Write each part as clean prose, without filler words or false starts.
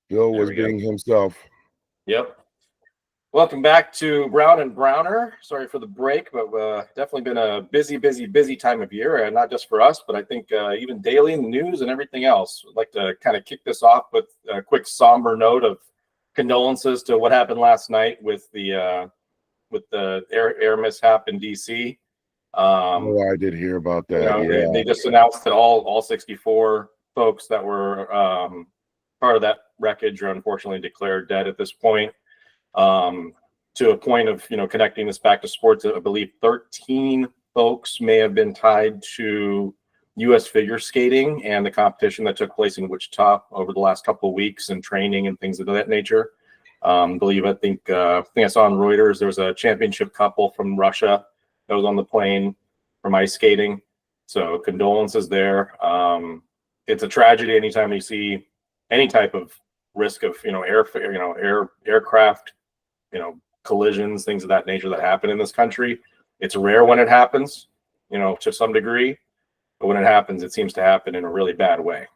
Bill There was we go. being himself. Yep. Welcome back to Brown and Browner. Sorry for the break, but definitely been a busy time of year, and not just for us, but I think even daily in the news and everything else. I'd like to kind of kick this off with a quick somber note of condolences to what happened last night with the air mishap in DC. Oh, I did hear about that. Yeah. They just announced that all 64 folks that were part of that wreckage are unfortunately declared dead at this point. To a point of connecting this back to sports, I believe 13 folks may have been tied to U.S. figure skating and the competition that took place in Wichita over the last couple of weeks, and training and things of that nature. I think I saw on Reuters there was a championship couple from Russia that was on the plane from ice skating. So condolences there. It's a tragedy anytime you see any type of risk of aircraft collisions, things of that nature that happen in this country. It's rare when it happens, to some degree, but when it happens, it seems to happen in a really bad way.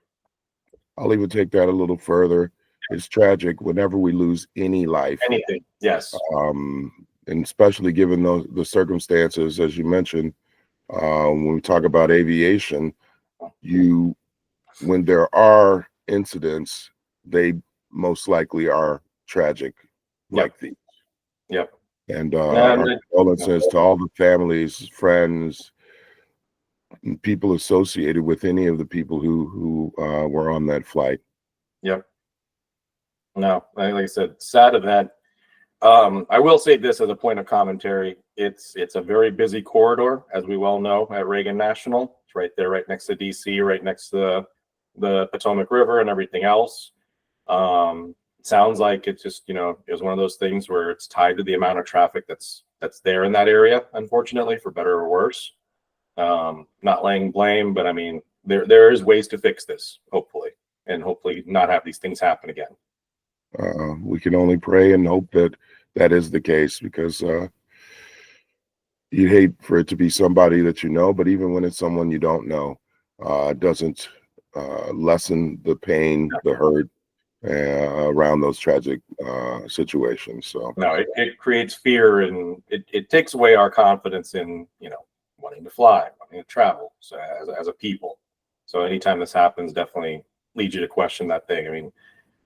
I'll even take that a little further. It's tragic whenever we lose any life. Anything, yes. And especially given the circumstances, as you mentioned, when we talk about aviation, when there are incidents, they most likely are tragic, like these. Yep. And our condolences to all the families, friends, and people associated with any of the people who were on that flight. Yep. No, like I said, sad event. I will say this as a point of commentary. It's a very busy corridor, as we well know, at Reagan National. It's right there, right next to DC, right next to the Potomac River and everything else. Sounds like it's just, it was one of those things where it's tied to the amount of traffic that's there in that area, unfortunately, for better or worse. Not laying blame, but I mean, there is ways to fix this, hopefully, and hopefully not have these things happen again. We can only pray and hope that is the case, because you'd hate for it to be somebody that you know, but even when it's someone you don't know, it doesn't lessen the pain, the hurt around those tragic situations. So no, it creates fear, and it takes away our confidence in wanting to fly, wanting to travel, so as a people. So anytime this happens, definitely leads you to question that thing. I mean,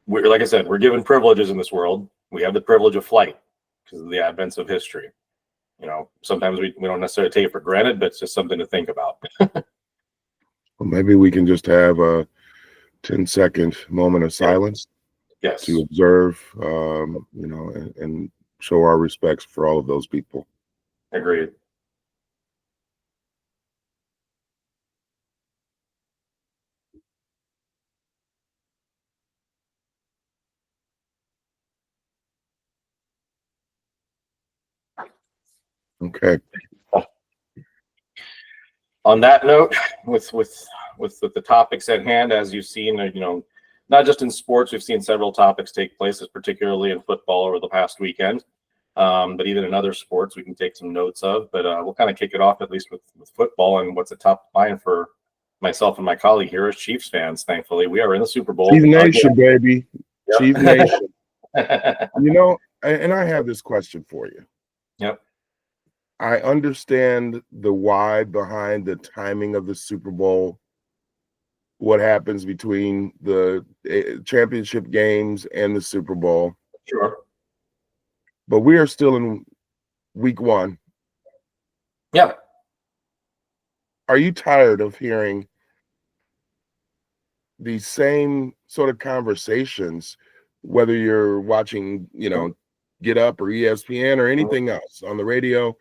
like I said, we're given privileges in this world. We have the privilege of flight because of the advents of history. Sometimes we don't necessarily take it for granted, but it's just something to think about. Well, maybe we can just have a 10-second moment of silence. Yes. To observe, and show our respects for all of those people. Agreed. Okay. On that note, with the topics at hand, as you've seen, not just in sports, we've seen several topics take place, particularly in football over the past weekend. But even in other sports, we can take some notes of. But we'll kind of kick it off, at least with football, and what's a top line for myself and my colleague here as Chiefs fans. Thankfully, we are in the Super Bowl. Chief Nation, baby. Yep. Chief Nation. And I have this question for you. Yep. I understand the why behind the timing of the Super Bowl, what happens between the championship games and the Super Bowl. Sure. But we are still in week one. Yeah. Are you tired of hearing these same sort of conversations, whether you're watching, Get Up or ESPN or anything else on the radio?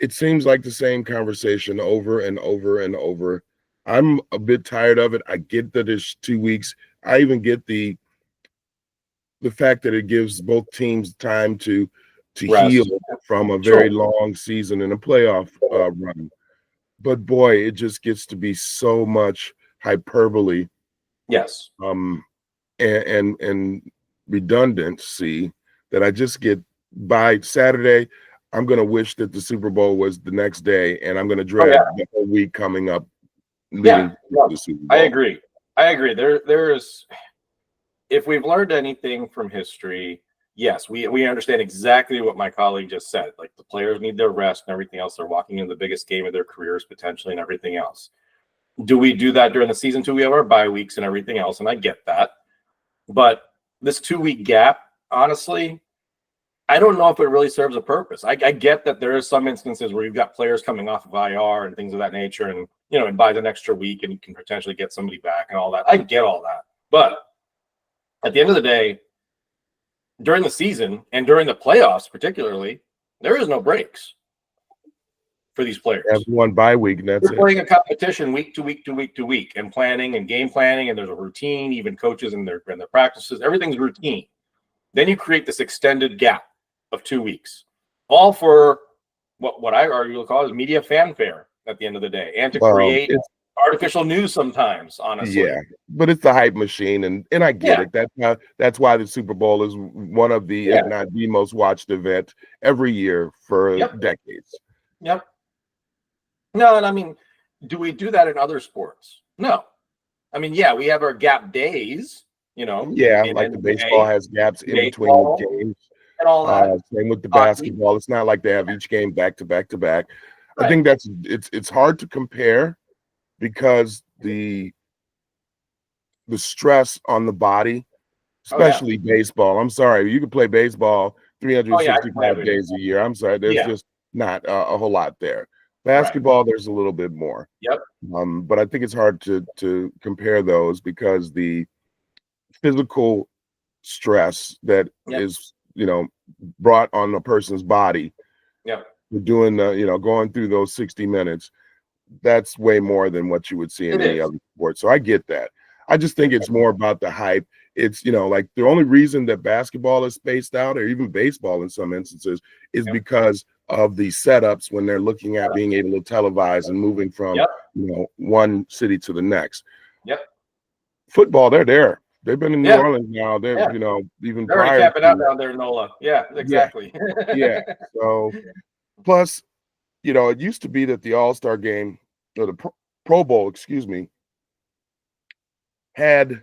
It seems like the same conversation over and over and over. I'm a bit tired of it. I get that it's 2 weeks. I even get the fact that it gives both teams time to heal from a very long season and a playoff run. But boy, it just gets to be so much hyperbole. Yes. And redundancy that I just get by Saturday. I'm going to wish that the Super Bowl was the next day, and I'm going to dread the whole week coming up leading to the Super Bowl. I agree. There's if we've learned anything from history, yes, we understand exactly what my colleague just said. Like, the players need their rest and everything else. They're walking in the biggest game of their careers potentially and everything else. Do we do that during the season too? We have our bye weeks and everything else, and I get that. But this 2-week gap, honestly, I don't know if it really serves a purpose. I get that there is some instances where you've got players coming off of IR and things of that nature, and it buys an extra week and you can potentially get somebody back and all that. I get all that. But at the end of the day, during the season and during the playoffs particularly, there is no breaks for these players. Everyone bye week, and that's You're playing a competition week to week to week to week, and planning and game planning, and there's a routine. Even coaches and their practices, everything's routine. Then you create this extended gap of 2 weeks, all for what I argue will call is media fanfare at the end of the day, and to create artificial news sometimes, honestly. Yeah, but it's the hype machine, and I get it. That's why the Super Bowl is one of the, if not the most watched event every year for decades. Yep. No, and I mean, do we do that in other sports? No. I mean, yeah, we have our gap days, Yeah, like the baseball has gaps in between games. And all that. Same with the basketball. It's not like they have each game back to back to back. Right. I think it's hard to compare because the stress on the body, especially baseball. I'm sorry, you can play baseball 365 days a year. I'm sorry, there's just not a whole lot there. Basketball, there's a little bit more. Yep. But I think it's hard to compare those because the physical stress that is brought on a person's body. We're doing going through those 60 minutes. That's way more than what you would see in any other sport. So I get that. I just think it's more about the hype. It's like the only reason that basketball is spaced out, or even baseball in some instances, is because of the setups when they're looking at being able to televise and moving from one city to the next. Football, they're there. They've been in New Orleans now. They're even they're already capping out down there in NOLA. Yeah, exactly. So plus, it used to be that the All-Star game, or the Pro Bowl, excuse me, had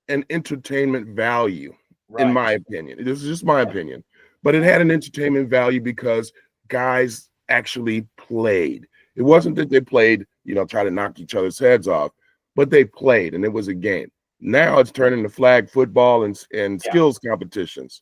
an entertainment value, in my opinion. This is just my opinion. But it had an entertainment value because guys actually played. It wasn't that they played, try to knock each other's heads off, but they played, and it was a game. Now it's turning to flag football and skills competitions.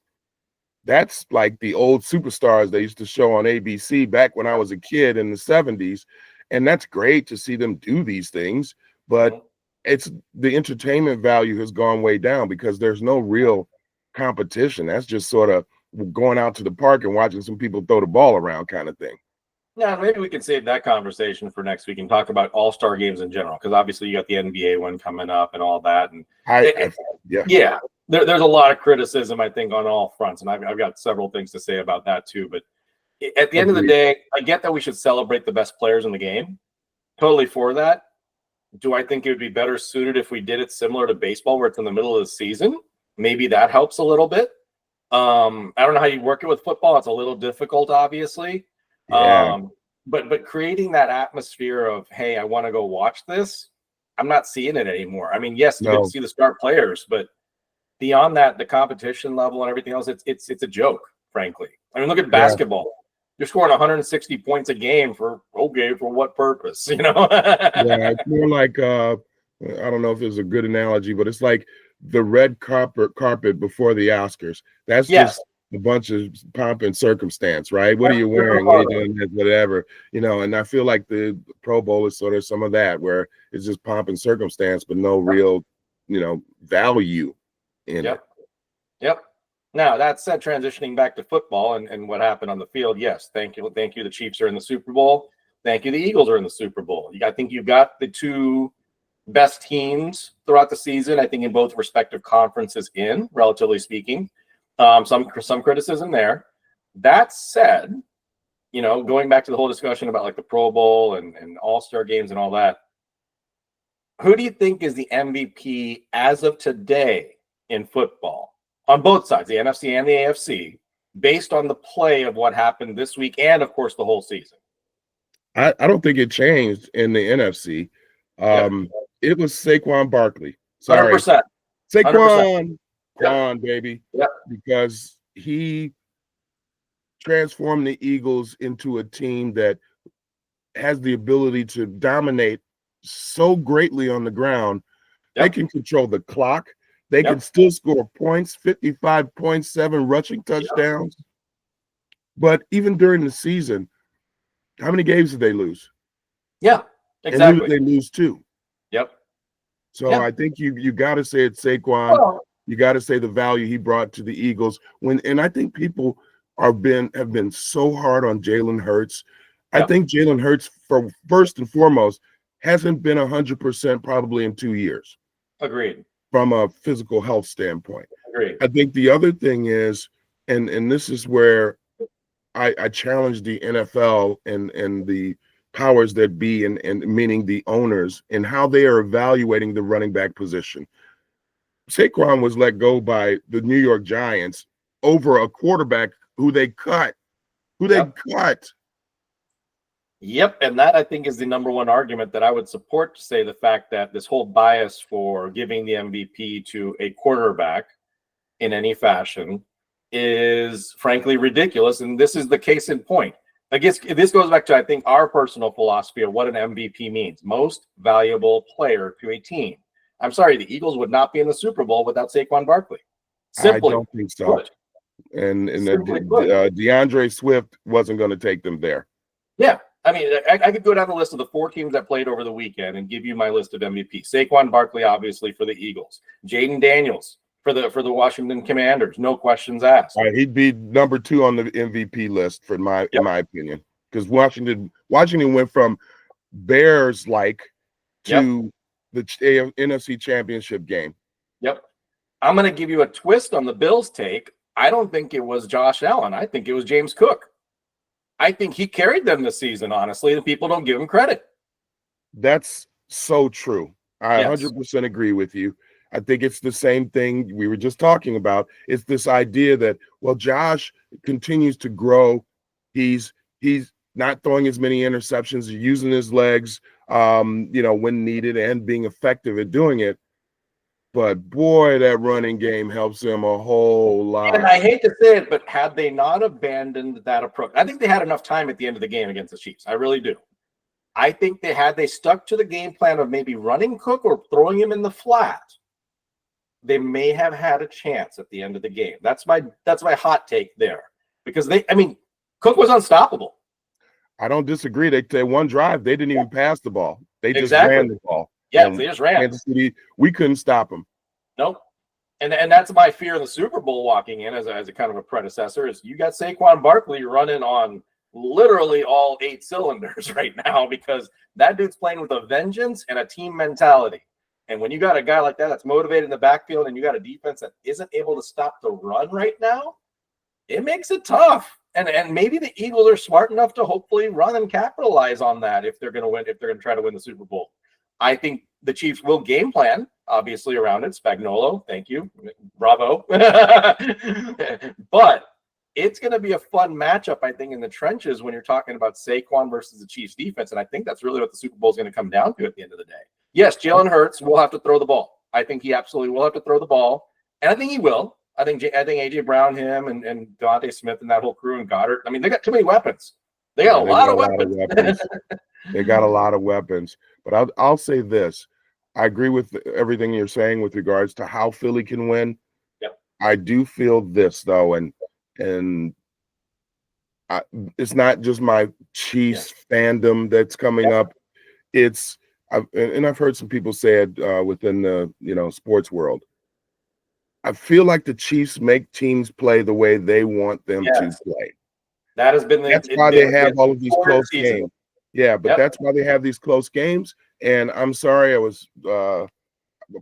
That's like the old superstars they used to show on ABC back when I was a kid in the 70s. And that's great to see them do these things, but it's the entertainment value has gone way down because there's no real competition. That's just sort of going out to the park and watching some people throw the ball around kind of thing. Yeah, maybe we can save that conversation for next week and talk about all-star games in general, because obviously you got the NBA one coming up and all that. And there's a lot of criticism, I think, on all fronts, and I've got several things to say about that too. But at the end of the day, I get that we should celebrate the best players in the game. Totally for that. Do I think it would be better suited if we did it similar to baseball, where it's in the middle of the season? Maybe that helps a little bit. I don't know how you work it with football. It's a little difficult, obviously. But creating that atmosphere of, hey, I want to go watch this, I'm not seeing it anymore. I mean, yes, you get to see the star players, but beyond that, the competition level and everything else, it's a joke, frankly. I mean, look at basketball. You're scoring 160 points a game for what purpose? It's more like I don't know if it's a good analogy, but it's like the red carpet before the Oscars. That's just a bunch of pomp and circumstance, right? What are you wearing? What are you doing? Whatever, and I feel like the Pro Bowl is sort of some of that, where it's just pomp and circumstance, but no real, value in it. Now, that said, transitioning back to football and what happened on the field, yes, thank you. The Chiefs are in the Super Bowl. Thank you. The Eagles are in the Super Bowl. I think you've got the two best teams throughout the season, I think, in both respective conferences relatively speaking. Some criticism there. That said, going back to the whole discussion about like the Pro Bowl and All-Star games and all that, who do you think is the MVP as of today in football on both sides, the NFC and the AFC, based on the play of what happened this week and, of course, the whole season? I don't think it changed in the NFC. It was Saquon Barkley. Sorry. 100%. Saquon, Yep. baby, Yep. because he transformed the Eagles into a team that has the ability to dominate so greatly on the ground. They Yep. can control the clock. They can Yep. still score points, 55.7 rushing touchdowns. Yep. But even during the season, how many games did they lose? Yeah, And who did exactly. they lose to? Yep. So Yeah. I think you got to say it's Saquon. Well, You got to say the value he brought to the Eagles. And I think people have been so hard on Jalen Hurts. I yep. think Jalen Hurts, for first and foremost, hasn't been 100% probably in 2 years Agreed. from a physical health standpoint. Agreed. I think the other thing is, and this is where I challenge the NFL and the powers that be, and meaning the owners, and how they are evaluating the running back position. Saquon was let go by the New York Giants over a quarterback who they cut. Yep. Yep, and that I think is the number one argument that I would support, to say the fact that this whole bias for giving the MVP to a quarterback in any fashion is frankly ridiculous. And this is the case in point. I guess this goes back to, I think, our personal philosophy of what an MVP means: most valuable player to a team. I'm sorry, the Eagles would not be in the Super Bowl without Saquon Barkley. Simply I don't think so. put. And Simply put. DeAndre Swift wasn't going to take them there. Yeah. I mean, I could go down the list of the 4 teams that played over the weekend and give you my list of MVP. Saquon Barkley, obviously, for the Eagles. Jaden Daniels for the Washington Commanders. No questions asked. All right, he'd be number 2 on the MVP list in my opinion, because Washington went from Bears to the NFC Championship game. Yep. I'm going to give you a twist on the Bills take. I don't think it was Josh Allen. I think it was James Cook. I think he carried them this season, honestly, and people don't give him credit. That's so true. I 100% agree with you. I think it's the same thing we were just talking about. It's this idea that, well, Josh continues to grow. He's not throwing as many interceptions, using his legs, when needed, and being effective at doing it. But boy, that running game helps him a whole lot. And I hate to say it, but had they not abandoned that approach, I think they had enough time at the end of the game against the Chiefs. I really do. I think they stuck to the game plan of maybe running Cook or throwing him in the flat, they may have had a chance at the end of the game. That's my hot take there. Because Cook was unstoppable. I don't disagree. They one drive, they didn't even pass the ball. They just ran the ball. Yeah, they just ran. Kansas City, we couldn't stop them. Nope. And that's my fear in the Super Bowl walking in as a kind of a predecessor, is you got Saquon Barkley running on literally all 8 cylinders right now, because that dude's playing with a vengeance and a team mentality. And when you got a guy like that that's motivated in the backfield, and you got a defense that isn't able to stop the run right now, it makes it tough. And maybe the Eagles are smart enough to hopefully run and capitalize on that if they're going to win, if they're going to try to win the Super Bowl. I think the Chiefs will game plan, obviously, around it. Spagnuolo, thank you. Bravo. But it's going to be a fun matchup, I think, in the trenches when you're talking about Saquon versus the Chiefs defense. And I think that's really what the Super Bowl is going to come down to at the end of the day. Yes, Jalen Hurts will have to throw the ball. I think he absolutely will have to throw the ball. And I think he will. I think A.J. Brown, him, and Devontae Smith and that whole crew, and Goddard. I mean, they got too many weapons. They got a lot of weapons. They got a lot of weapons. But I'll say this. I agree with everything you're saying with regards to how Philly can win. Yep. I do feel this, though, and it's not just my Chiefs fandom that's coming up. I've heard some people say it within the sports world. I feel like the Chiefs make teams play the way they want them to play. That has been that's why they have all of these close games. Yeah, but that's why they have these close games. And I'm sorry, I was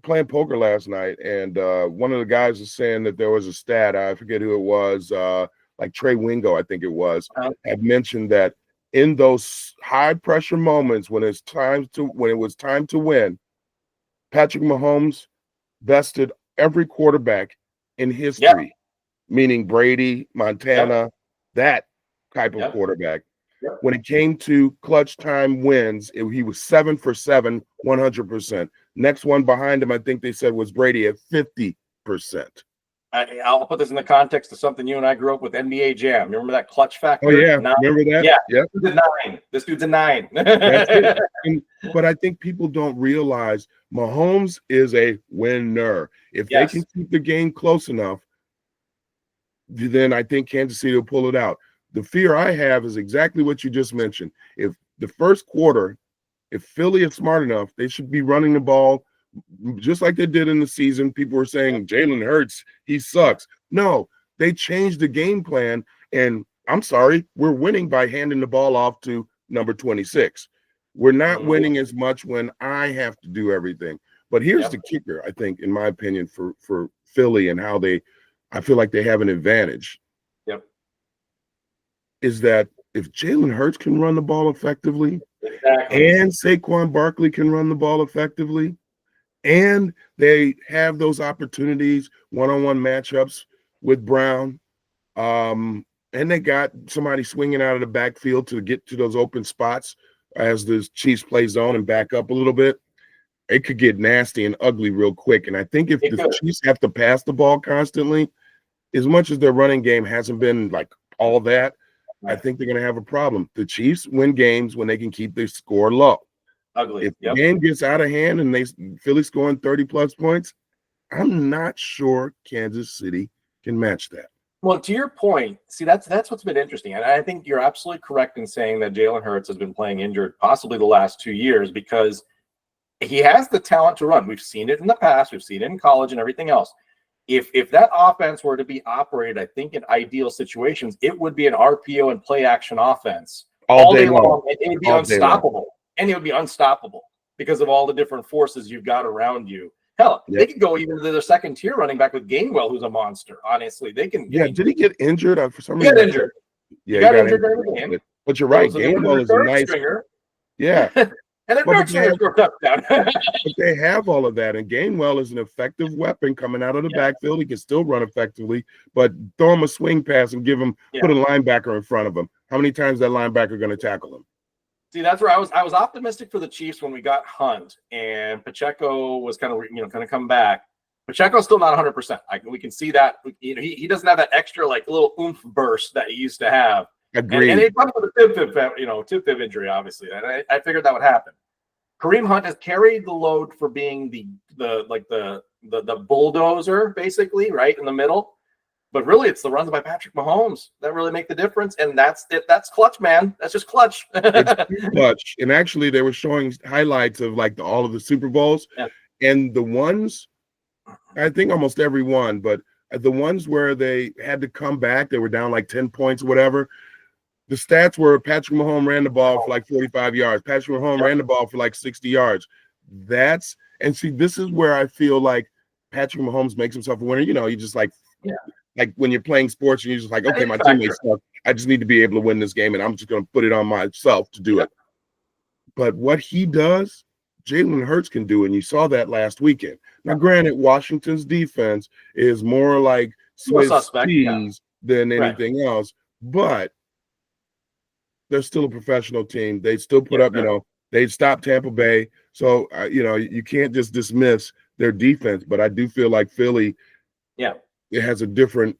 playing poker last night, and one of the guys was saying that there was a stat. I forget who it was, like Trey Wingo, I think it was, had mentioned that in those high pressure moments when it was time to win, Patrick Mahomes bested every quarterback in history, meaning Brady, Montana, that type of quarterback. When it came to clutch time wins, he was 7 for 7, 100%. Next one behind him, I think they said was Brady at 50%. I'll put this in the context of something you and I grew up with, NBA Jam. Remember that clutch factor? Oh yeah, 9? remember that? Yeah, Yep. This dude's a 9. That's it. But I think people don't realize Mahomes is a winner. If they can keep the game close enough, then I think Kansas City will pull it out. The fear I have is exactly what you just mentioned. If the first quarter, if Philly is smart enough, they should be running the ball just like they did in the season. People were saying Jalen Hurts, he sucks. No, they changed the game plan, and I'm sorry, we're winning by handing the ball off to number 26. We're not winning as much when I have to do everything. But here's the kicker, I think, in my opinion, for Philly and how I feel like they have an advantage. Yep. Is that if Jalen Hurts can run the ball effectively, and Saquon Barkley can run the ball effectively, and they have those opportunities, one-on-one matchups with Brown, and they got somebody swinging out of the backfield to get to those open spots as the Chiefs play zone and back up a little bit, it could get nasty and ugly real quick. And I think if the Chiefs have to pass the ball constantly, as much as their running game hasn't been like all that, I think they're going to have a problem. The Chiefs win games when they can keep their score low. Ugly. If the game gets out of hand and Philly scoring 30-plus points, I'm not sure Kansas City can match that. Well, to your point, see, that's what's been interesting. And I think you're absolutely correct in saying that Jalen Hurts has been playing injured possibly the last 2 years because he has the talent to run. We've seen it in the past. We've seen it in college and everything else. If that offense were to be operated, I think in ideal situations, it would be an RPO and play action offense all day long. It would be unstoppable. And it would be unstoppable because of all the different forces you've got around you. Hell, they could go even to their second tier running back with Gainwell, who's a monster. Honestly, they can. Yeah, did he get injured? For some reason, he got injured. Yeah, he got injured during the game. But you're right. Gainwell is a nice stringer. Yeah. And then third stringer scored a touchdown. But they have all of that, and Gainwell is an effective weapon coming out of the backfield. He can still run effectively, but throw him a swing pass and put a linebacker in front of him. How many times that linebacker going to tackle him? See, that's where I was optimistic for the Chiefs when we got Hunt and Pacheco was kind of come back. Pacheco's still not 100%. We can see that. He doesn't have that extra like little oomph burst that he used to have. Agreed. And it comes with a tib injury, obviously. And I figured that would happen. Kareem Hunt has carried the load for being the bulldozer, basically, right in the middle. But really, it's the runs by Patrick Mahomes that really make the difference, and that's it. That's clutch, man. That's just clutch. It's clutch. And actually, they were showing highlights of like all of the Super Bowls, and the ones, I think almost every one, but the ones where they had to come back, they were down like 10 points or whatever. The stats were Patrick Mahomes ran the ball for like 45 yards. Patrick Mahomes ran the ball for like 60 yards. This is where I feel like Patrick Mahomes makes himself a winner. You just like when you're playing sports and you're just like, okay, my teammates suck. I just need to be able to win this game, and I'm just going to put it on myself to do it. But what he does, Jalen Hurts can do, and you saw that last weekend. Now, granted, Washington's defense is more like Swiss cheese than anything else, but they're still a professional team. They still put up, they stopped Tampa Bay. So, you can't just dismiss their defense, but I do feel like Philly it has a different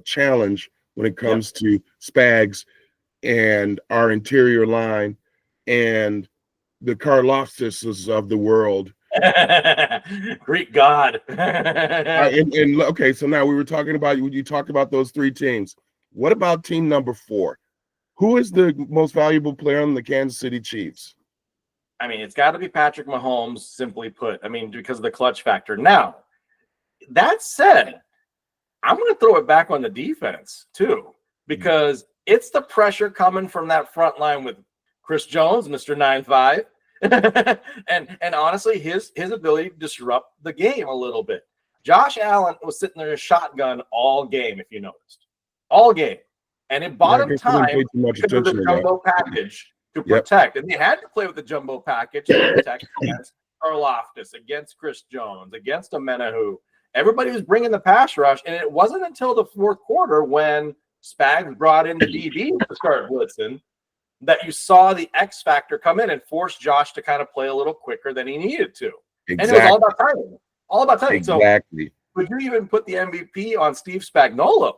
challenge when it comes to Spags and our interior line and the Karloftis of the world. Greek god. Okay, so now we were talking about you talked about those three teams. What about team number 4? Who is the most valuable player on the Kansas City Chiefs? I mean, it's got to be Patrick Mahomes, simply put. I mean, because of the clutch factor. Now, that said, I'm going to throw it back on the defense, too, because it's the pressure coming from that front line with Chris Jones, Mr. 9'5", and honestly, his ability to disrupt the game a little bit. Josh Allen was sitting there in a shotgun all game, if you noticed. All game. And it bought him time because of the jumbo package to protect. And they had to play with the jumbo package to protect against Karloftis, against Chris Jones, against Amenahu. Everybody was bringing the pass rush, and it wasn't until the fourth quarter when Spags brought in the DB to start blitzing that you saw the X factor come in and force Josh to kind of play a little quicker than he needed to. Exactly. And it was all about timing. All about timing. Exactly. So would you even put the MVP on Steve Spagnuolo?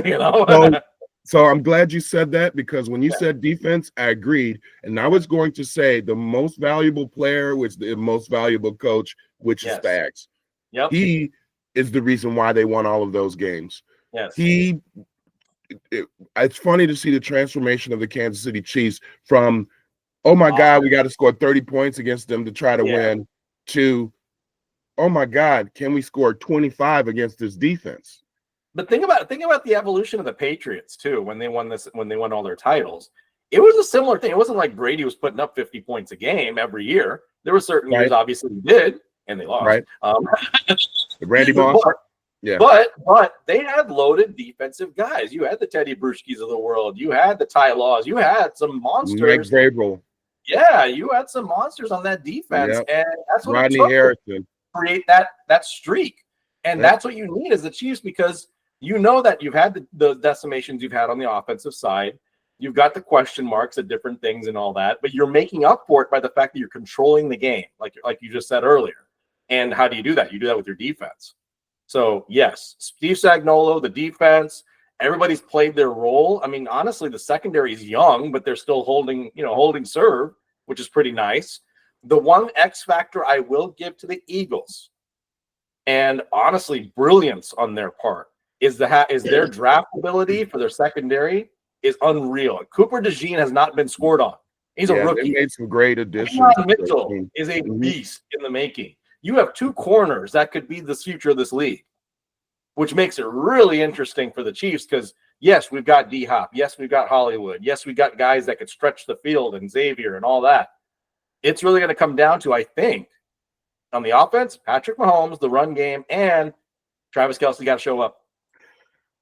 You know? So I'm glad you said that, because when you said defense, I agreed. And I was going to say the most valuable player was the most valuable coach, which is Spags. Yep. He is the reason why they won all of those games. Yes. It's funny to see the transformation of the Kansas City Chiefs from, oh my God, we got to score 30 points against them to try to win, to, oh my God, can we score 25 against this defense? But think about the evolution of the Patriots too. When they won all their titles, it was a similar thing. It wasn't like Brady was putting up 50 points a game every year. There were certain years, obviously, he did, and they lost. Right. Randy Moss. But they had loaded defensive guys. You had the Teddy Bruschi's of the world. You had the Ty Laws. You had some monsters. Nick Vrabel. Yeah, you had some monsters on that defense, and that's what Rodney it took Harrison to create that streak. And that's what you need as the Chiefs, because you know that you've had the decimations you've had on the offensive side. You've got the question marks at different things and all that, but you're making up for it by the fact that you're controlling the game, like you just said earlier. And how do you do that? You do that with your defense. So yes, Steve Spagnuolo, the defense, everybody's played their role. I mean, honestly, the secondary is young, but they're still holding serve, which is pretty nice. The one X factor I will give to the Eagles, and honestly, brilliance on their part, is their draft ability for their secondary is unreal. Cooper DeJean has not been scored on. He's a rookie. They made some great additions. Mitchell is a beast in the making. You have two corners that could be the future of this league, which makes it really interesting for the Chiefs, because yes, we've got D-Hop. Yes, we've got Hollywood. Yes, we've got guys that could stretch the field, and Xavier and all that. It's really going to come down to, I think, on the offense, Patrick Mahomes, the run game, and Travis Kelce got to show up.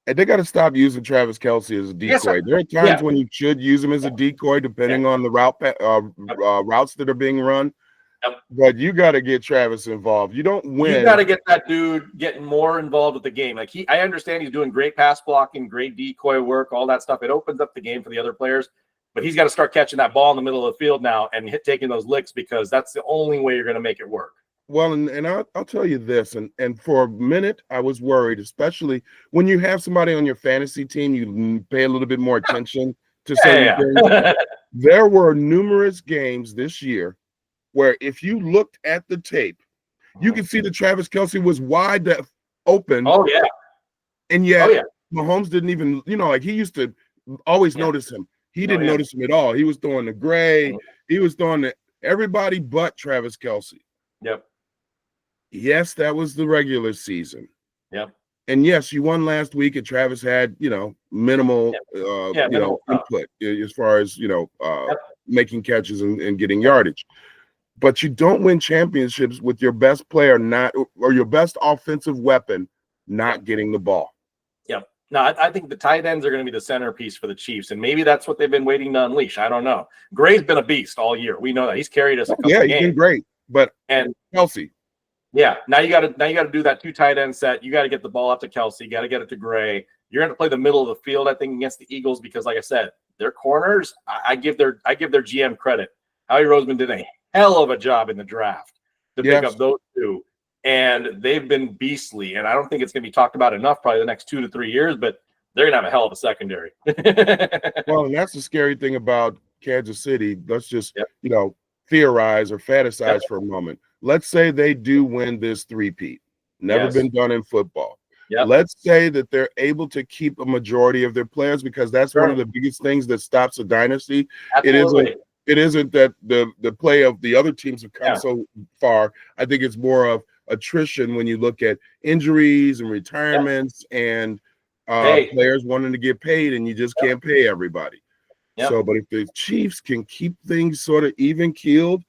And they got to stop using Travis Kelce as a decoy. There are times when you should use him as a decoy, depending on the routes that are being run. But you got to get Travis involved. You don't win. You got to get that dude getting more involved with the game. Like I understand he's doing great pass blocking, great decoy work, all that stuff. It opens up the game for the other players. But he's got to start catching that ball in the middle of the field now and taking those licks, because that's the only way you're going to make it work. Well, and I'll tell you this, and for a minute I was worried, especially when you have somebody on your fantasy team, you pay a little bit more attention to certain things. There were numerous games this year where if you looked at the tape, you could see that Travis Kelce was wide open. Oh, yeah. And yet Mahomes didn't even, like he used to always notice him. He didn't notice him at all. He was throwing to Gray. He was throwing to everybody but Travis Kelce. Yep. Yes, that was the regular season. Yep. And yes, you won last week, and Travis had, minimal, input as far as, making catches and getting yardage. But you don't win championships with your best player or your best offensive weapon not getting the ball. Yep. No, I think the tight ends are going to be the centerpiece for the Chiefs, and maybe that's what they've been waiting to unleash. I don't know. Gray's been a beast all year. We know that. He's carried us a couple games. He's been great. But Kelce. Yeah, now you got to do that 2 tight end set. You got to get the ball up to Kelce. You got to get it to Gray. You're going to play the middle of the field, I think, against the Eagles, because, like I said, their corners. I give their GM credit. Howie Roseman did a hell of a job in the draft to pick up those 2, and they've been beastly. And I don't think it's going to be talked about enough, probably the next 2 to 3 years. But they're going to have a hell of a secondary. Well, and that's the scary thing about Kansas City. Let's just theorize or fantasize for a moment. Let's say they do win this three-peat. Never been done in football. Yep. Let's say that they're able to keep a majority of their players, because that's one of the biggest things that stops a dynasty. Absolutely. It isn't that the play of the other teams have come so far. I think it's more of attrition when you look at injuries and retirements and players wanting to get paid, and you just can't pay everybody. So, but if the Chiefs can keep things sort of even-keeled,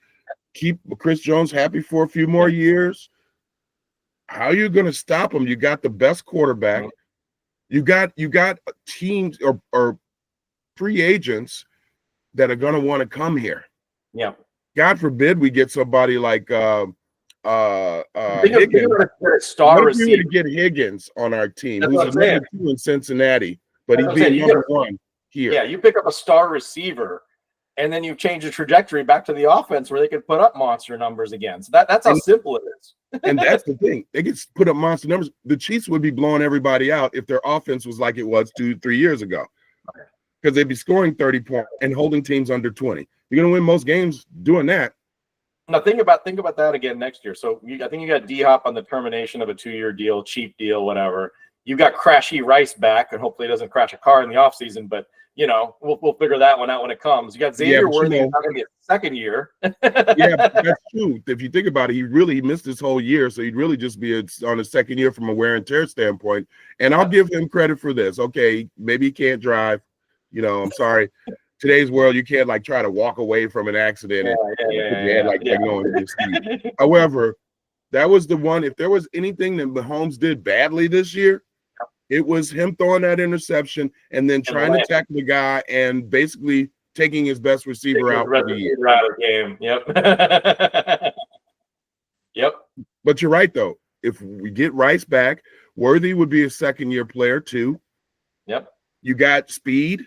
keep Chris Jones happy for a few more years, how are you going to stop them? You got the best quarterback. You got teams or free agents that are going to want to come here. Yeah. God forbid we get somebody like Higgins. Star what if we receiver. were to get Higgins on our team, who's a number 2 in Cincinnati, but he's being number 1 here. Yeah, you pick up a star receiver and then you change the trajectory back to the offense where they can put up monster numbers again. So that's how simple it is. And that's the thing. They could put up monster numbers. The Chiefs would be blowing everybody out if their offense was like it was 2-3 years ago. Because they'd be scoring 30 points and holding teams under 20. You're going to win most games doing that. Now think about that again next year. So I think you got D-Hop on the termination of a 2-year deal, cheap deal, whatever. You got Crashy Rice back, and hopefully he doesn't crash a car in the offseason, but we'll figure that one out when it comes. You got Xavier Worthy, not going to be a second year. Yeah, that's true. If you think about it, he missed this whole year, so he'd really just be on his second year from a wear and tear standpoint. And I'll give him credit for this. Okay, maybe he can't drive. I'm sorry. Today's world, you can't try to walk away from an accident However, that was the one. If there was anything that Mahomes did badly this year, it was him throwing that interception and then trying to tackle the guy and basically taking his best receiver out for the year. Out of the game. Yep. Yep. But you're right, though. If we get Rice back, Worthy would be a second-year player too. Yep. You got speed.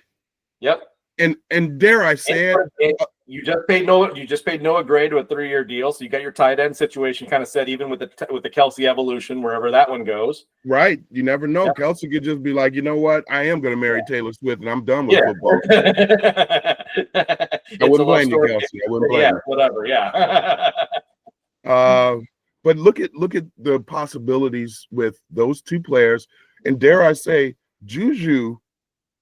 Yep. And dare I say it, you just paid Noah Gray to a 3-year deal, so you got your tight end situation kind of set, even with the Kelsey evolution, wherever that one goes. Right. You never know. Yep. Kelsey could just be like, you know what? I am going to marry Taylor Swift, and I'm done with football. I wouldn't blame you, Kelsey. I wouldn't blame you. Whatever. Yeah. But look at the possibilities with those two players, and dare I say, Juju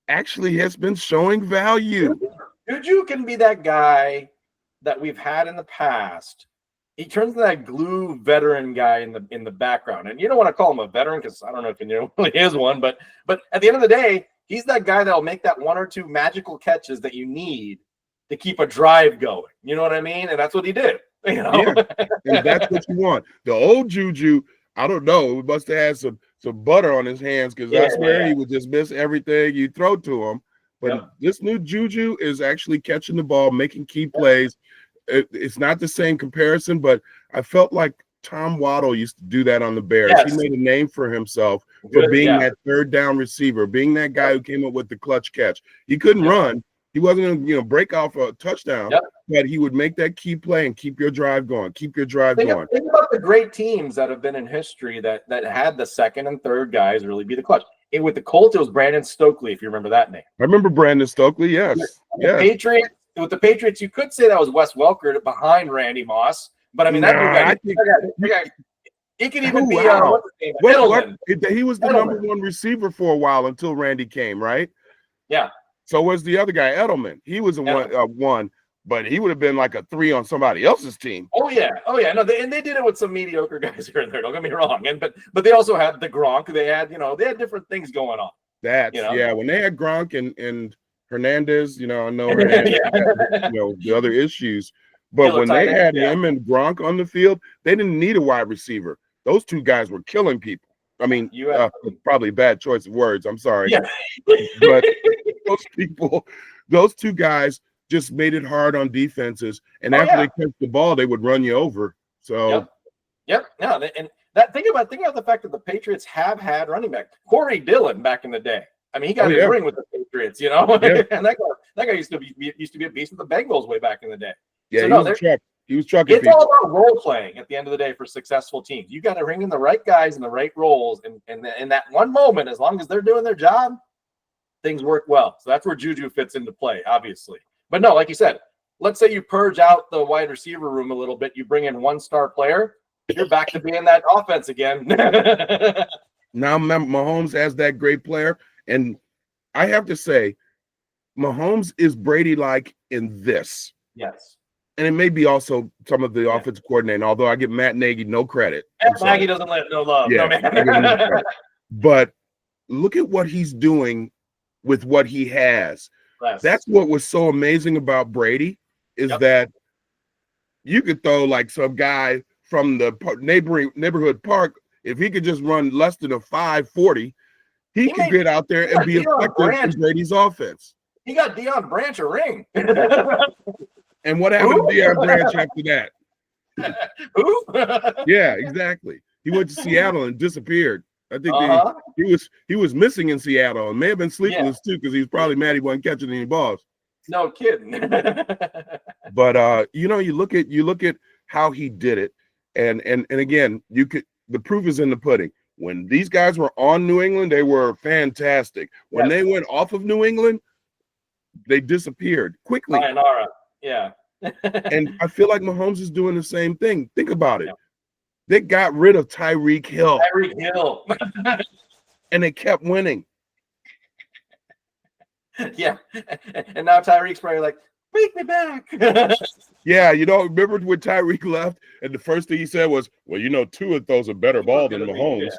actually has been showing value. Juju can be that guy that we've had in the past. He turns into that glue veteran guy in the background. And you don't want to call him a veteran because I don't know if he really is one, but at the end of the day, he's that guy that'll make that 1 or 2 magical catches that you need to keep a drive going. You know what I mean? And that's what he did. Yeah. And that's what you want. The old Juju, I don't know. We must have had some butter on his hands because I swear he would just miss everything you throw to him. But this new Juju is actually catching the ball, making key plays. It's not the same comparison, but I felt like Tom Waddle used to do that on the Bears. Yes. He made a name for himself for being that third down receiver, being that guy who came up with the clutch catch. He couldn't run. He wasn't going to break off a touchdown, but he would make that key play and keep your drive going. Think about the great teams that have been in history that had the second and third guys really be the clutch. With the Colts, it was Brandon Stokely, if you remember that name. I remember Brandon Stokely, yes. With the Patriots, you could say that was Wes Welker behind Randy Moss. But, I mean, it could even be what's his name? Edelman. He was the number one receiver for a while until Randy came, right? Yeah. So was the other guy, Edelman. He was one, but he would have been like a 3 on somebody else's team. Oh yeah. No, they did it with some mediocre guys here and there. Don't get me wrong. But they also had the Gronk. They had different things going on. When they had Gronk and Hernandez, I know Hernandez had, the other issues. But when they had him and Gronk on the field, they didn't need a wide receiver. Those two guys were killing people. I mean, probably bad choice of words. I'm sorry. Yeah. But those two guys just made it hard on defenses. And after they catch the ball, they would run you over. So, Yep. No, and that think about the fact that the Patriots have had running back Corey Dillon back in the day. I mean, he got a ring with the Patriots, and that guy used to be a beast with the Bengals way back in the day. Yeah, so he was trucking. It's all about role playing at the end of the day for successful teams. You got to bring in the right guys in the right roles, and in that one moment, as long as they're doing their job, things work well. So that's where Juju fits into play, obviously. But no, like you said, let's say you purge out the wide receiver room a little bit, you bring in one star player, you're back to being that offense again. Now Mahomes has that great player, and I have to say, Mahomes is Brady-like in this. Yes. And it may be also some of the offensive coordinating, although I give Matt Nagy no credit. Nagy doesn't let no love. Yeah, no, man. But look at what he's doing with what he has. Yes. That's what was so amazing about Brady is that you could throw like some guy from the neighborhood park. If he could just run less than a 5.40, he could get out there and be effective in Brady's offense. He got Deion Branch a ring. And what happened to Deion Branch after that? Who? Yeah, exactly. He went to Seattle and disappeared. I think he was missing in Seattle and may have been sleepless too because he was probably mad he wasn't catching any balls. No kidding. But you look at how he did it, and again, the proof is in the pudding. When these guys were on New England, they were fantastic. When they went off of New England, they disappeared quickly. Sayonara. Yeah. And I feel like Mahomes is doing the same thing. Think about it. They got rid of Tyreek Hill. And they kept winning. Yeah. And now Tyreek's probably like, bring me back. Yeah, remember when Tyreek left and the first thing he said was, well, Tua throws a better ball than Mahomes. Yeah.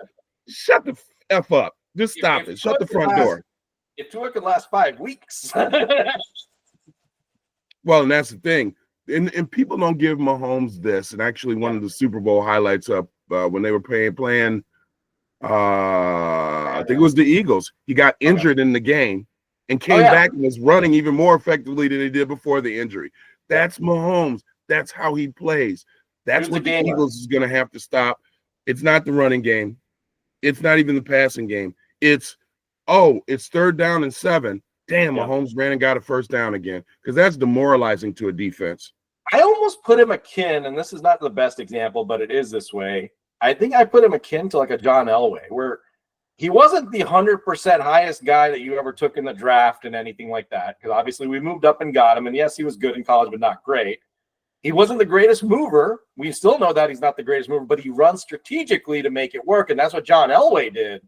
Shut the F up. Just stop it. Shut the front door. If Tua could last 5 weeks. Well, and that's the thing. And people don't give Mahomes this. And actually one of the Super Bowl highlights up when they were playing I think it was the Eagles. He got injured in the game and came back and was running even more effectively than he did before the injury. That's Mahomes. That's how he plays. That's what the Eagles is going to have to stop. It's not the running game. It's not even the passing game. It's 3rd down and 7. Damn, Mahomes ran and got a first down again, because that's demoralizing to a defense. I almost put him akin, and this is not the best example, but it is this way. I think I put him akin to like a John Elway, where he wasn't the 100% highest guy that you ever took in the draft and anything like that, because obviously we moved up and got him, and yes, he was good in college, but not great. He wasn't the greatest mover. We still know that he's not the greatest mover, but he runs strategically to make it work, and that's what John Elway did,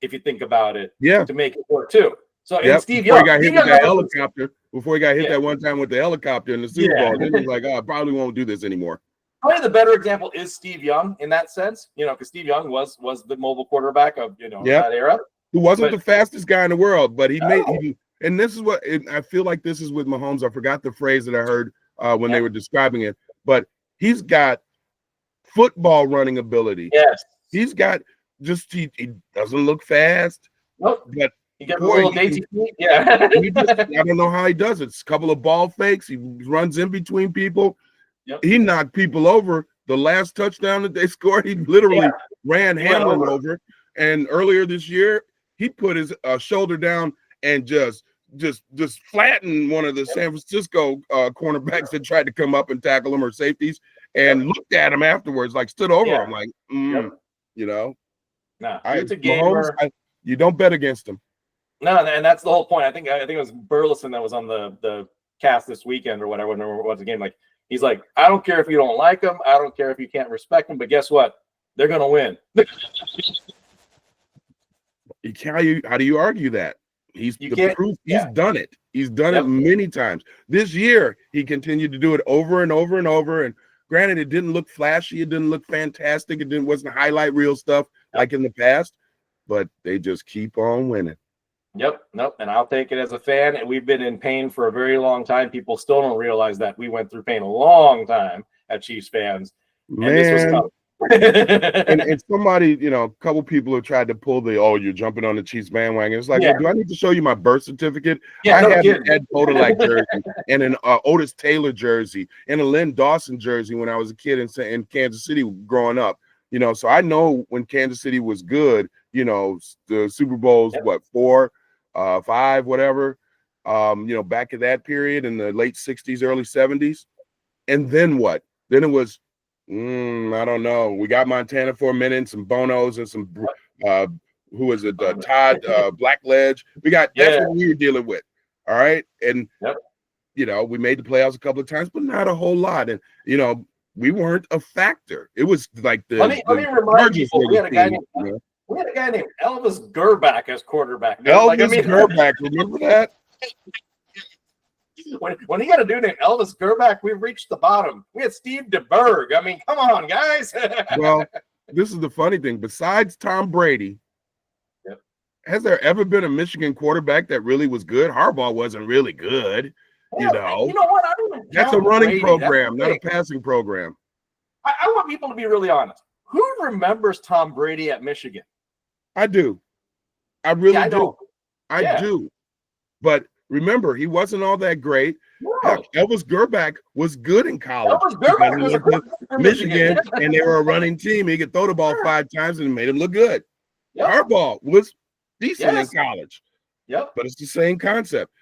if you think about it, to make it work too. So and Steve Young, before he got hit with that helicopter, before he got hit that one time with the helicopter in the Super Bowl, then he's like, I probably won't do this anymore. Probably the better example is Steve Young in that sense, because Steve Young was the mobile quarterback of that era. Who wasn't the fastest guy in the world, but and this is what I feel like this is with Mahomes. I forgot the phrase that I heard when they were describing it, but he's got football running ability. Yes. He's got he doesn't look fast. Nope. But he got a little dainty feet. Yeah. I don't know how he does it. It's a couple of ball fakes. He runs in between people. Yep. He knocked people over. The last touchdown that they scored, he literally ran Hamlin over. And earlier this year, he put his shoulder down and just flattened one of the San Francisco cornerbacks that tried to come up and tackle him, or safeties, and looked at him afterwards, like stood over him, like, Nah, it's a gamer. Mahomes, you don't bet against him. No, and that's the whole point. I think it was Burleson that was on the cast this weekend or whatever. It was a game. Like, he's like, I don't care if you don't like him. I don't care if you can't respect him. But guess what? They're gonna win. How do you argue that? He's done it. He's done it many times. This year, he continued to do it over and over and over. And granted, it didn't look flashy. It didn't look fantastic. It wasn't highlight reel stuff like in the past. But they just keep on winning. Yep. Nope. And I'll take it as a fan. And we've been in pain for a very long time. People still don't realize that we went through pain a long time at Chiefs fans. Man. And this was tough. and somebody, a couple people have tried to pull you're jumping on the Chiefs bandwagon. It's like, well, do I need to show you my birth certificate? I had an Ed Podolak jersey and an Otis Taylor jersey and a Lynn Dawson jersey when I was a kid in Kansas City growing up. So I know when Kansas City was good, the Super Bowls, 4, 5, whatever, back in that period in the late 60s, early 70s. And then what? Then it was, I don't know. We got Montana for a minute, and some Bonos and some, who was it? Todd Blackledge. That's what we were dealing with. All right. And, we made the playoffs a couple of times, but not a whole lot. And, we weren't a factor. It was like let me remind people, we had a guy named Elvis Gerback as quarterback. Gerback, remember that? When he got a dude named Elvis Gerback, we've reached the bottom. We had Steve DeBerg. I mean, come on, guys. Well, this is the funny thing. Besides Tom Brady, has there ever been a Michigan quarterback that really was good? Harbaugh wasn't really good. You know what? I don't even that's a running program, not a passing program. I want people to be really honest. Who remembers Tom Brady at Michigan? I do. I really do. I do. But remember, he wasn't all that great. No. Elvis Gerback was good in college. Elvis Gerback was a Michigan, and they were a running team. He could throw the ball 5 times and it made him look good. Harbaugh was decent in college. Yep. But it's the same concept.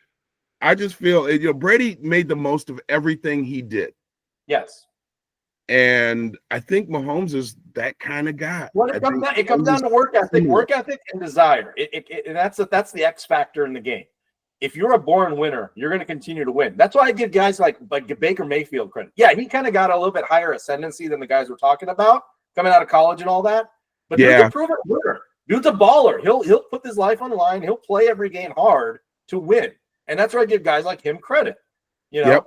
I just feel, Brady made the most of everything he did. Yes. And I think Mahomes is that kind of guy. Well, it comes down to work ethic and desire. That's the X factor in the game. If you're a born winner, you're going to continue to win. That's why I give guys like Baker Mayfield credit. Yeah, he kind of got a little bit higher ascendancy than the guys we're talking about coming out of college and all that. But dude's a proven winner. Dude's a baller. He'll put his life on the line. He'll play every game hard to win. And that's where I give guys like him credit. Yep.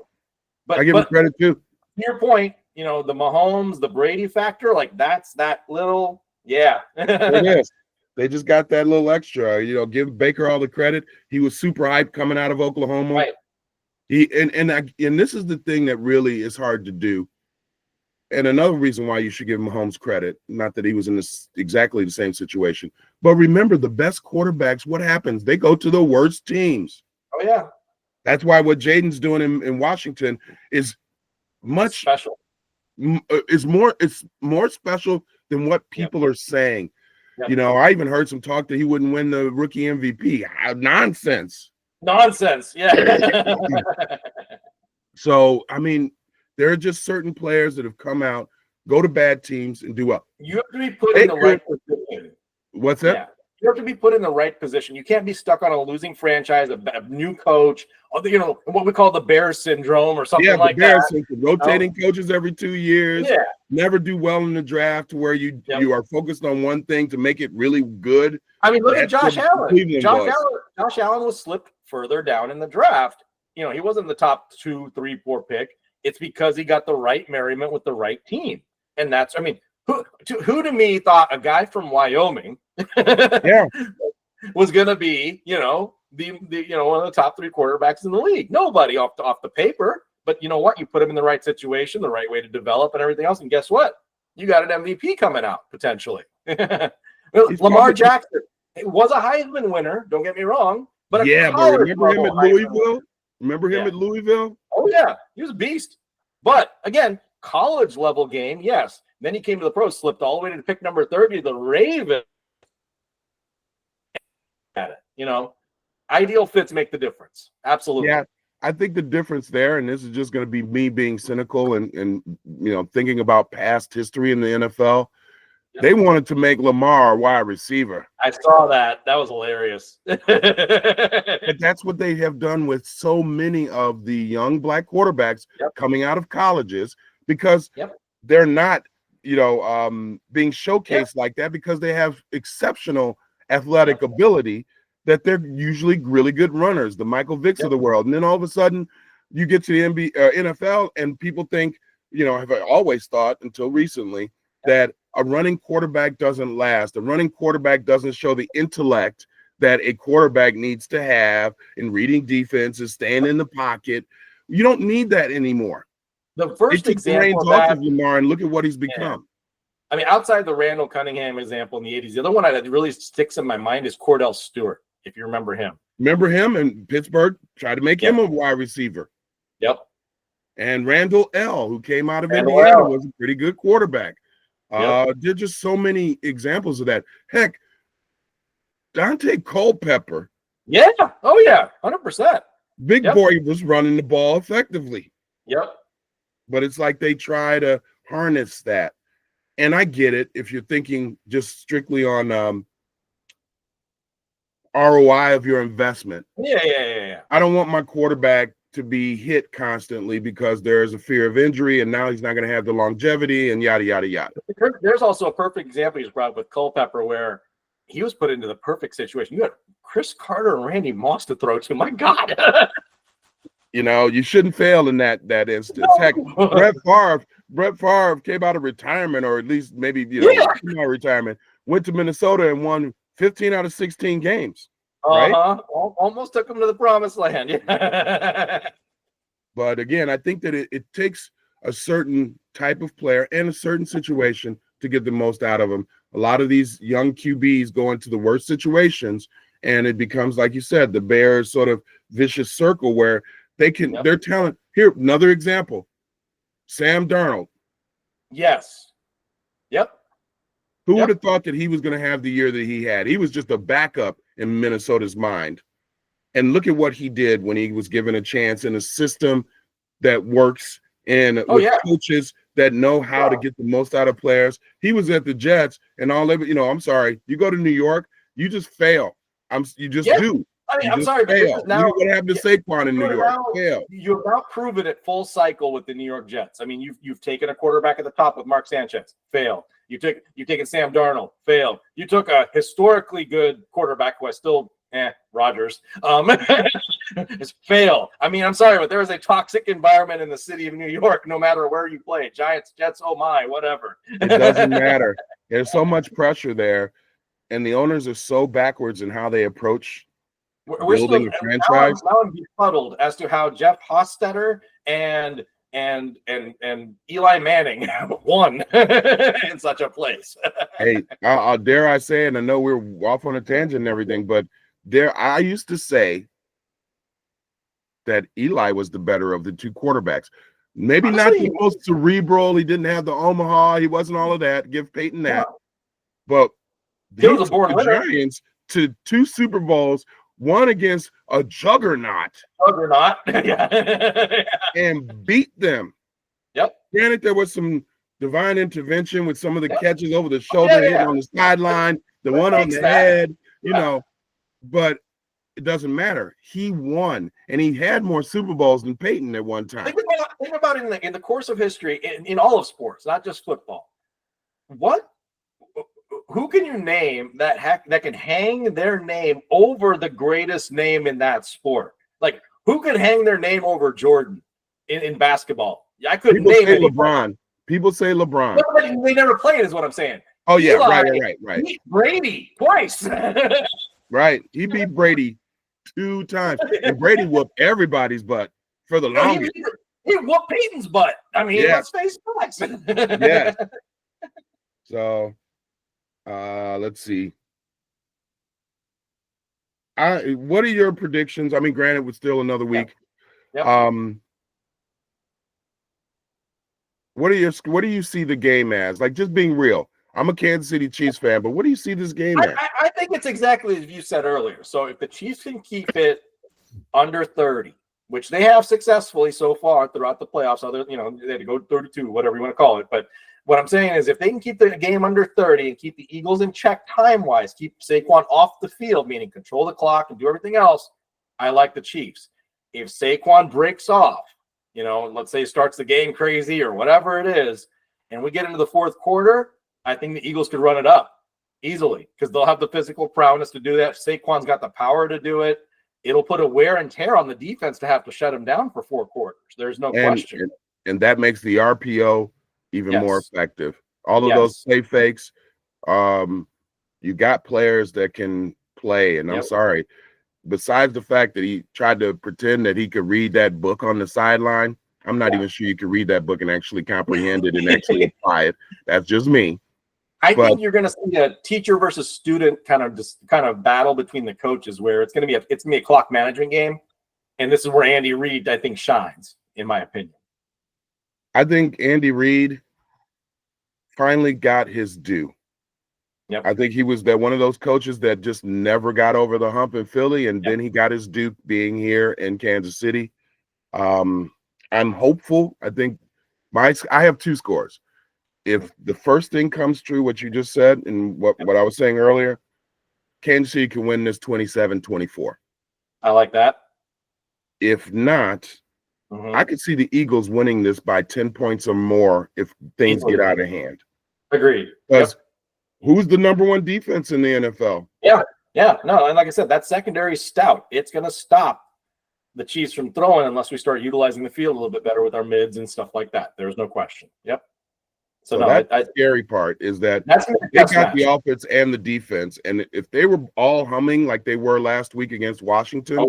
But I give him credit too. To your point, the Mahomes, the Brady factor, like that's that little, yeah. It is. They just got that little extra. Give Baker all the credit. He was super hyped coming out of Oklahoma. Right. And this is the thing that really is hard to do. And another reason why you should give Mahomes credit, not that he was in exactly the same situation, but remember the best quarterbacks, what happens? They go to the worst teams. Oh, yeah. That's why what Jaden's doing in Washington is much special. It's more special than what people are saying. Yep. I even heard some talk that he wouldn't win the rookie MVP. Nonsense. Yeah. So, I mean, there are just certain players that have come out, go to bad teams, and do well. You have to be put in the right position. What's that? Yeah. You have to be put in the right position. You can't be stuck on a losing franchise, a new coach, what we call the Bears syndrome or something like that. Rotating coaches every 2 years. Yeah. Never do well in the draft to where you are focused on one thing to make it really good. I mean, look at Josh Allen. Josh Allen was slipped further down in the draft. He wasn't the top 2, 3, 4 pick. It's because he got the right merriment with the right team. And that's, I mean, who to me thought a guy from Wyoming was going to be, one of the top 3 quarterbacks in the league. Nobody off the paper, but you know what? You put him in the right situation, the right way to develop and everything else. And guess what? You got an MVP coming out potentially. Lamar Jackson was a Heisman winner. Don't get me wrong, but but remember him at Louisville? Remember him at Louisville? Oh yeah. He was a beast. But again, college level game. Yes. Then he came to the pros, slipped all the way to pick number 30, the Ravens. At it, ideal fits make the difference. Absolutely. Yeah, I think the difference there, and this is just going to be me being cynical and thinking about past history in the NFL. Yep. They wanted to make Lamar a wide receiver. I saw that. That was hilarious. But that's what they have done with so many of the young black quarterbacks coming out of colleges because they're not being showcased like that because they have exceptional athletic ability that they're usually really good runners, the Michael Vicks of the world. And then all of a sudden you get to the NFL and people think, have always thought until recently that a running quarterback doesn't last. A running quarterback doesn't show the intellect that a quarterback needs to have in reading defenses, staying in the pocket. You don't need that anymore. The first example of that, Lamar, and look at what he's become. I mean, outside the Randall Cunningham example in the 80s, the other one that really sticks in my mind is Cordell Stewart, if you remember him. Remember him? And Pittsburgh tried to make him a wide receiver. Yep. And Randall L., who came out of Indiana, was a pretty good quarterback. There are just so many examples of that. Heck, Dante Culpepper. Yeah. Oh, yeah. 100%. Big boy was running the ball effectively. Yep. But it's like they try to harness that. And I get it if you're thinking just strictly on ROI of your investment. Yeah. I don't want my quarterback to be hit constantly because there's a fear of injury and now he's not going to have the longevity and yada, yada, yada. There's also a perfect example he's brought with Culpepper where he was put into the perfect situation. You had Chris Carter and Randy Moss to throw to. My God. You shouldn't fail in that instance. No. Heck, Brett Favre came out of retirement, or at least maybe retirement, went to Minnesota and won 15 out of 16 games. Right? Almost took him to the promised land. But again, I think that it takes a certain type of player and a certain situation to get the most out of them. A lot of these young QBs go into the worst situations, and it becomes, like you said, the Bears sort of vicious circle where their talent. Here, another example. Sam Darnold. Yes. Yep. Who would have thought that he was going to have the year that he had? He was just a backup in Minnesota's mind. And look at what he did when he was given a chance in a system that works and with coaches that know how to get the most out of players. He was at the Jets and all of it. I'm sorry. You go to New York, you just fail. You just do. I mean, you I'm sorry, but fail. now, look what happened to Saquon in New York. Fail. You've now proven it full cycle with the New York Jets. I mean, you've taken a quarterback at the top with Mark Sanchez, fail. You've taken Sam Darnold, fail. You took a historically good quarterback who I still Rodgers. Fail. I mean, I'm sorry, but there is a toxic environment in the city of New York, no matter where you play. Giants, Jets, oh my, whatever. It doesn't matter. There's so much pressure there, and the owners are so backwards in how they approach building a franchise. Now I'm befuddled as to how Jeff Hostetler and Eli Manning won in such a place. Hey, I'll dare I say, and I know we're off on a tangent and everything, but I used to say that Eli was the better of the two quarterbacks. Maybe not the most cerebral. He didn't have the Omaha. He wasn't all of that. Give Peyton that. But he was the Giants to 2 Super Bowls, one against a juggernaut. And beat them. Yep. Granted, there was some divine intervention with some of the catches over the shoulder, hit on the sideline, the one on the head, but it doesn't matter. He won, and he had more Super Bowls than Peyton at one time. Think about it in the course of history, in all of sports, not just football. Who can you name that can hang their name over the greatest name in that sport? Like, who could hang their name over Jordan in basketball? I couldn't name LeBron. People say LeBron. No, they never played, is what I'm saying. Oh yeah, right. Beat Brady twice. Right, he beat Brady 2 times, and Brady whooped everybody's butt for the longest. He whooped Peyton's butt. I mean, let's face facts. Yeah. So, let's see. What are your predictions? I mean, granted, it's still another week. Yep. What do you see the game as? Like, just being real. I'm a Kansas City Chiefs fan, but what do you see this game as? I think it's exactly as you said earlier. So if the Chiefs can keep it under 30, which they have successfully so far throughout the playoffs, they had to go 32, whatever you want to call it. But what I'm saying is if they can keep the game under 30 and keep the Eagles in check time-wise, keep Saquon off the field, meaning control the clock and do everything else, I like the Chiefs. If Saquon breaks off, let's say starts the game crazy or whatever it is, and we get into the fourth quarter, I think the Eagles could run it up easily because they'll have the physical prowess to do that. Saquon's got the power to do it. It'll put a wear and tear on the defense to have to shut him down for 4 quarters. There's no question. And that makes the RPO even more effective. All of those play fakes, you got players that can play. And I'm sorry, besides the fact that he tried to pretend that he could read that book on the sideline, I'm not even sure you could read that book and actually comprehend it and actually apply it. That's just me. I think you're going to see a teacher versus student kind of battle between the coaches, where it's going to be a clock management game, and this is where Andy Reid, I think, shines, in my opinion. I think Andy Reid finally got his due. Yep. I think he was one of those coaches that just never got over the hump in Philly, and then he got his due being here in Kansas City. I'm hopeful. I think I have 2 scores. If the first thing comes true, what you just said and what I was saying earlier, Kansas City can win this 27-24. I like that. If not, I could see the Eagles winning this by 10 points or more if things get out of hand. Agreed. Because who's the number 1 defense in the NFL? Yeah. No, and like I said, that secondary is stout. It's going to stop the Chiefs from throwing unless we start utilizing the field a little bit better with our mids and stuff like that. There's no question. Yep. So that's the scary part is that they got the offense and the defense. And if they were all humming like they were last week against Washington,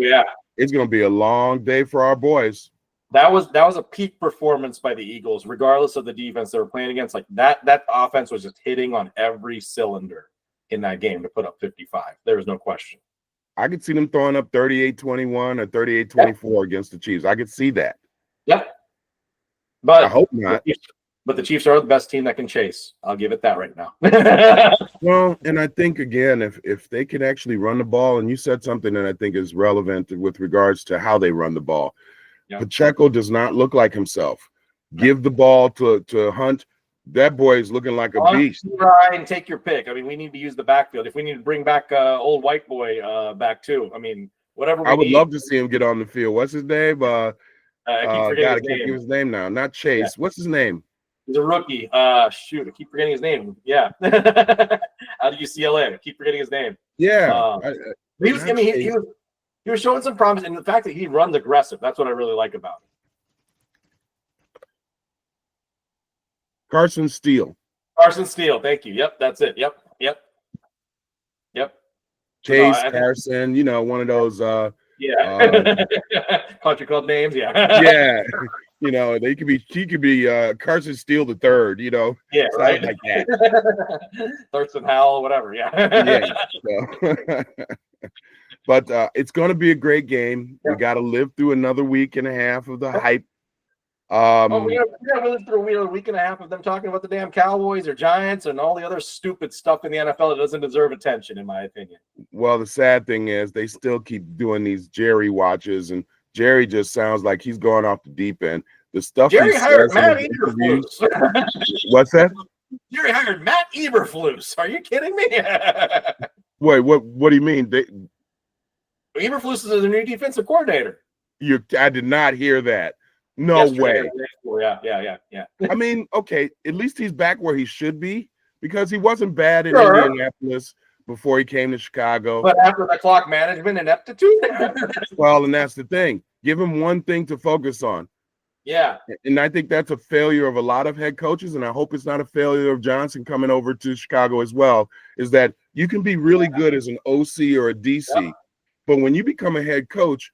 it's going to be a long day for our boys. That was a peak performance by the Eagles, regardless of the defense they were playing against. Like that offense was just hitting on every cylinder in that game to put up 55. There was no question. I could see them throwing up 38-21 or 38-24 against the Chiefs. I could see that. Yep. But I hope not. but the Chiefs are the best team that can chase. I'll give it that right now. Well, and I think again, if they can actually run the ball, and you said something that I think is relevant with regards to how they run the ball. Yeah. Pacheco does not look like himself. Give the ball to Hunt. That boy is looking like a beast. Ryan, take your pick. I mean, we need to use the backfield. If we need to bring back old white boy back too, I mean, whatever. I would love to see him get on the field. What's his name? I keep forgetting his name. Give his name now. Not Chase. Yeah. What's his name? He's a rookie. Shoot, I keep forgetting his name. Yeah. Out of UCLA. I keep forgetting his name. Yeah. He was showing some promise, and the fact that he runs aggressive, that's what I really like about him. Carson Steele. Thank you. Yep, that's it. Yep. Chase, Carson, one of those country club names, yeah. He could be Carson Steele the third, Yeah, right. Like that. Thurston Howell, whatever, yeah. So. But it's going to be a great game. Yeah. We got to live through another week and a half of the hype. We got to live through a week and a half of them talking about the damn Cowboys or Giants and all the other stupid stuff in the NFL that doesn't deserve attention, in my opinion. Well, the sad thing is they still keep doing these Jerry watches, and Jerry just sounds like he's going off the deep end. The stuff Jerry hired Matt Eberflus. What's that? Jerry hired Matt Eberflus. Are you kidding me? Wait, what do you mean? Eberflus is the new defensive coordinator. I did not hear that. No way. Yeah. I mean, okay, at least he's back where he should be because he wasn't bad in Indianapolis before he came to Chicago. But after the clock management and ineptitude? Well, and that's the thing. Give him one thing to focus on. Yeah. And I think that's a failure of a lot of head coaches, and I hope it's not a failure of Johnson coming over to Chicago as well, is that you can be really good as an OC or a DC, but when you become a head coach,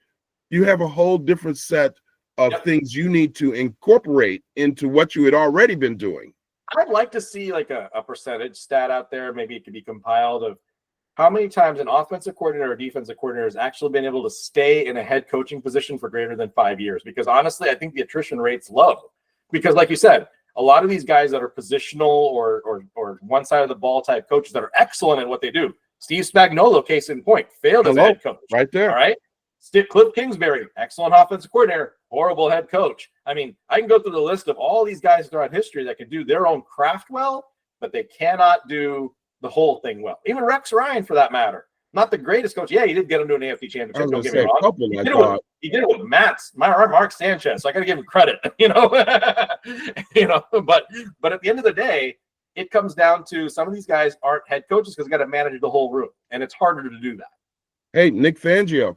you have a whole different set of things you need to incorporate into what you had already been doing. I'd like to see like a percentage stat out there. Maybe it could be compiled of how many times an offensive coordinator or defensive coordinator has actually been able to stay in a head coaching position for greater than 5 years. Because honestly, I think the attrition rate's low. Because like you said, a lot of these guys that are positional or one side of the ball type coaches that are excellent at what they do. Steve Spagnuolo, case in point, failed as a head coach. Right there. All right. Cliff Kingsbury, excellent offensive coordinator, horrible head coach. I mean, I can go through the list of all these guys throughout history that can do their own craft well, but they cannot do the whole thing well. Even Rex Ryan, for that matter. Not the greatest coach. Yeah, he did get him to an AFC championship. Don't get me wrong. He did it with Mark Sanchez. So I got to give him credit, But at the end of the day, it comes down to some of these guys aren't head coaches because they got to manage the whole room, and it's harder to do that. Hey, Nick Fangio.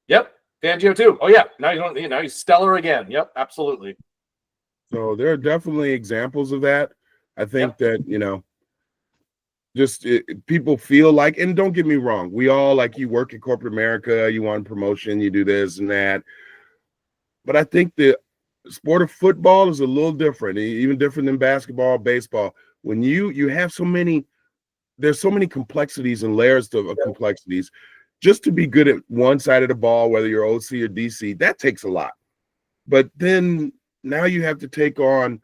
Yep, Fangio too. Oh yeah, now he's stellar again. Yep, absolutely. So there are definitely examples of that. I think that people feel like, and don't get me wrong, we all like you work in corporate America, you want promotion, you do this and that. But I think the sport of football is a little different, even different than basketball, baseball. When you have there's so many complexities and layers of complexities. Just to be good at one side of the ball, whether you're OC or DC, that takes a lot. But then now you have to take on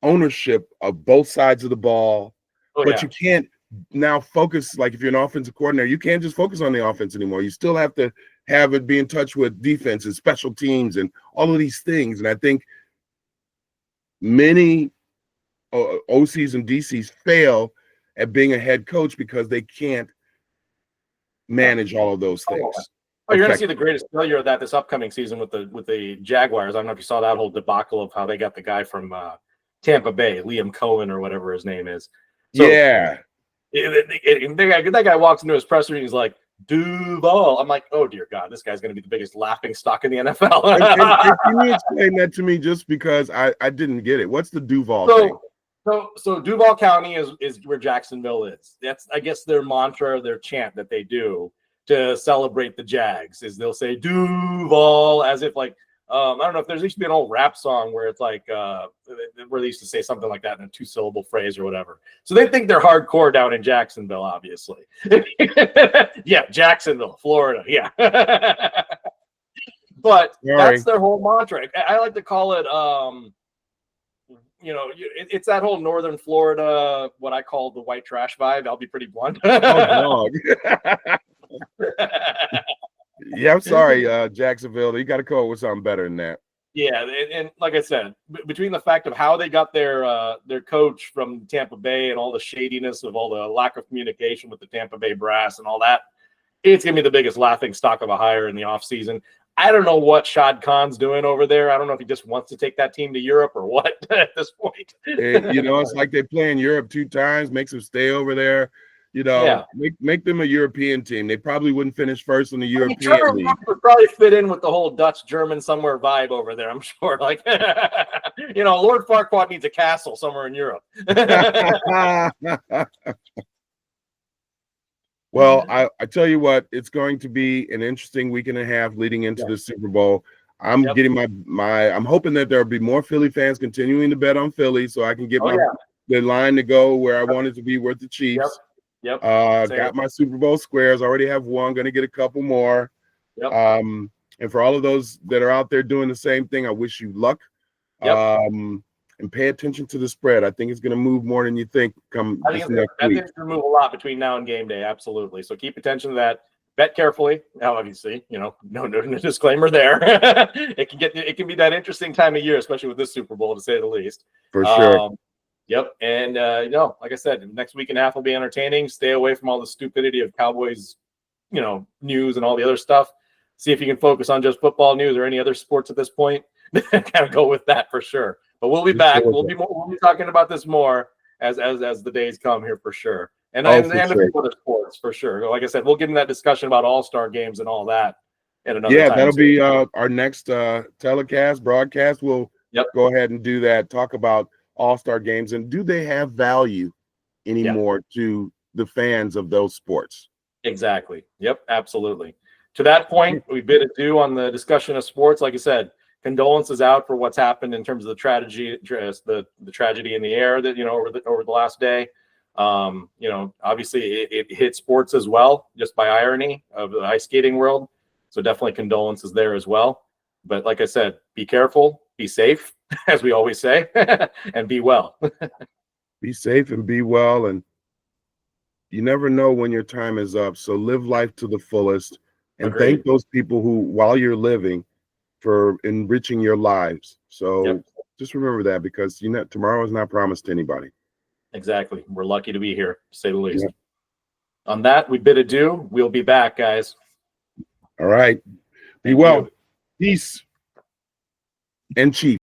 ownership of both sides of the ball. You can't now focus, like if you're an offensive coordinator, you can't just focus on the offense anymore. You still have to have it be in touch with defense and special teams and all of these things. And I think many OCs and DCs fail at being a head coach because they can't manage all of those things. Oh, you're going to see the greatest failure of that this upcoming season with the Jaguars. I don't know if you saw that whole debacle of how they got the guy from Tampa Bay, Liam Cohen or whatever his name is. So, that guy walks into his presser and he's like, Duval. I'm like, oh dear God, this guy's going to be the biggest laughing stock in the NFL. and can you explain that to me, just because I didn't get it? What's the Duval thing? So Duval County is where Jacksonville is. That's, I guess, their mantra, their chant that they do to celebrate the Jags is they'll say Duval as if like, I don't know if there used to be an old rap song where it's like where they used to say something like that in a 2-syllable phrase or whatever. So they think they're hardcore down in Jacksonville, obviously. Yeah, Jacksonville, Florida. Yeah. But that's their whole mantra. I like to call it it's that whole Northern Florida, what I call the white trash vibe. I'll be pretty blunt. Oh, dog. Yeah, I'm sorry, Jacksonville. You got to come up with something better than that. Yeah, and like I said, between the fact of how they got their coach from Tampa Bay and all the shadiness of all the lack of communication with the Tampa Bay brass and all that, it's gonna be the biggest laughing stock of a hire in the offseason. I don't know what Shad Khan's doing over there. I don't know if he just wants to take that team to Europe or what at this point. It's like they play in Europe 2 times, makes them stay over there. Yeah. Make them a European team. They probably wouldn't finish first in the European Trevor league. would probably fit in with the whole Dutch German somewhere vibe over there. I'm sure. Like, Lord Farquaad needs a castle somewhere in Europe. Well, I tell you what, it's going to be an interesting week and a half leading into the Super Bowl. I'm getting I'm hoping that there'll be more Philly fans continuing to bet on Philly so I can get the line to go where I want it to be with the Chiefs. Yep. Got my Super Bowl squares. Already have one. Going to get a couple more. Yep. And for all of those that are out there doing the same thing, I wish you luck. Yep. And pay attention to the spread. I think it's going to move more than you think. I think it's going to move a lot between now and game day. Absolutely. So keep attention to that. Bet carefully. Now, obviously, no disclaimer there. It can be that interesting time of year, especially with this Super Bowl, to say the least. For sure. Yep. And, like I said, next week and a half will be entertaining. Stay away from all the stupidity of Cowboys, news and all the other stuff. See if you can focus on just football news or any other sports at this point. Kind of go with that for sure. But we'll be back. We'll be talking about this more as the days come here for sure. And a few other sports for sure. Like I said, we'll get in that discussion about all-star games and all that at another time. Yeah, that'll be our next broadcast. We'll go ahead and do that. Talk about all-star games and do they have value anymore to the fans of those sports? Exactly. Yep, absolutely. To that point, we bid adieu on the discussion of sports. Like I said, condolences out for what's happened in terms of the tragedy in the air that over the last day. Obviously it hit sports as well, just by irony of the ice skating world. So definitely condolences there as well. But like I said, be careful, be safe, as we always say, and be well. Be safe and be well, and you never know when your time is up. So live life to the fullest, and thank those people who, while you're living, for enriching your lives. So just remember that, because tomorrow is not promised to anybody. Exactly. We're lucky to be here, to say the least. On that, we bid adieu. We'll be back, guys. All right. Be well. Peace and Chief.